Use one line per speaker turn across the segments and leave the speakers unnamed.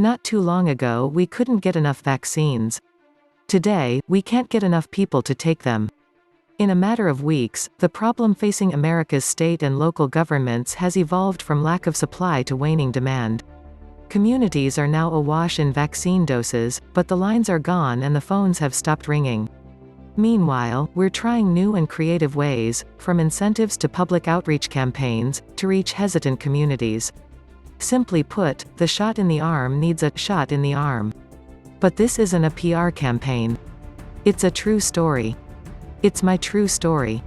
Not too long ago we couldn't get enough vaccines. Today, we can't get enough people to take them. In a matter of weeks, the problem facing America's state and local governments has evolved from lack of supply to waning demand. Communities are now awash in vaccine doses, but the lines are gone and the phones have stopped ringing. Meanwhile, we're trying new and creative ways, from incentives to public outreach campaigns, to reach hesitant communities. Simply put, the shot in the arm needs a shot in the arm. But this isn't a PR campaign. It's a true story. It's my true story.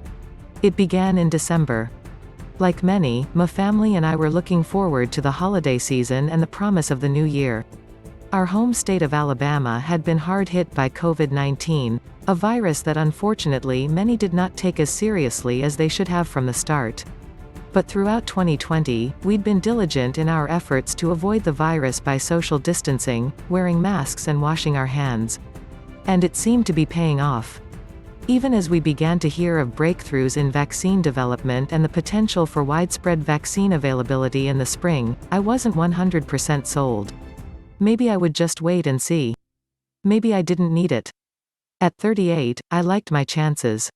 It began in December. Like many, my family and I were looking forward to the holiday season and the promise of the new year. Our home state of Alabama had been hard hit by COVID-19, a virus that unfortunately many did not take as seriously as they should have from the start. But throughout 2020, we'd been diligent in our efforts to avoid the virus by social distancing, wearing masks and washing our hands. And it seemed to be paying off. Even as we began to hear of breakthroughs in vaccine development and the potential for widespread vaccine availability in the spring, I wasn't 100% sold. Maybe I would just wait and see. Maybe I didn't need it. At 38, I liked my chances.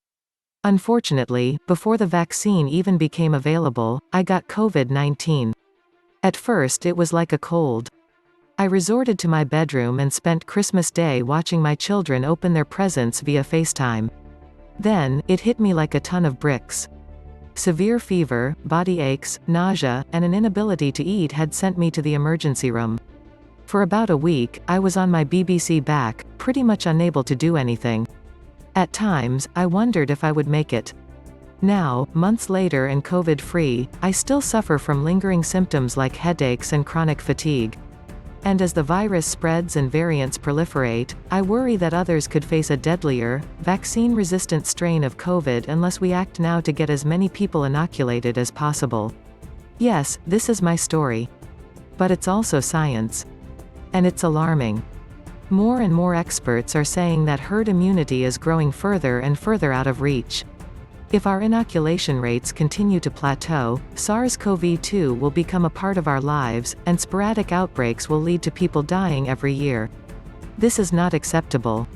Unfortunately, before the vaccine even became available, I got COVID-19. At first it was like a cold. I resorted to my bedroom and spent Christmas Day watching my children open their presents via FaceTime. Then, it hit me like a ton of bricks. Severe fever, body aches, nausea, and an inability to eat had sent me to the emergency room. For about a week, I was on my BBC back, pretty much unable to do anything. At times, I wondered if I would make it. Now, months later and COVID-free, I still suffer from lingering symptoms like headaches and chronic fatigue. And as the virus spreads and variants proliferate, I worry that others could face a deadlier, vaccine-resistant strain of COVID unless we act now to get as many people inoculated as possible. Yes, this is my story. But it's also science. And it's alarming. More and more experts are saying that herd immunity is growing further and further out of reach. If our inoculation rates continue to plateau, SARS-CoV-2 will become a part of our lives, and sporadic outbreaks will lead to people dying every year. This is not acceptable.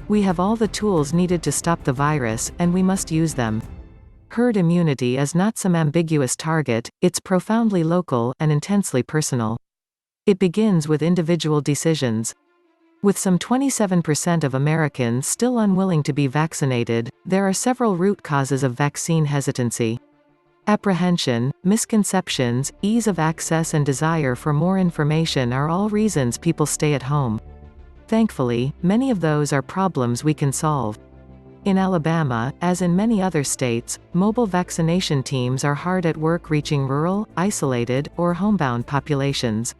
We have all the tools needed to stop the virus, and we must use them. Herd immunity is not some ambiguous target, it's profoundly local and intensely personal. It begins with individual decisions. With some 27% of Americans still unwilling to be vaccinated, there are several root causes of vaccine hesitancy. Apprehension, misconceptions, ease of access and desire for more information are all reasons people stay at home. Thankfully, many of those are problems we can solve. In Alabama, as in many other states, mobile vaccination teams are hard at work reaching rural, isolated, or homebound populations.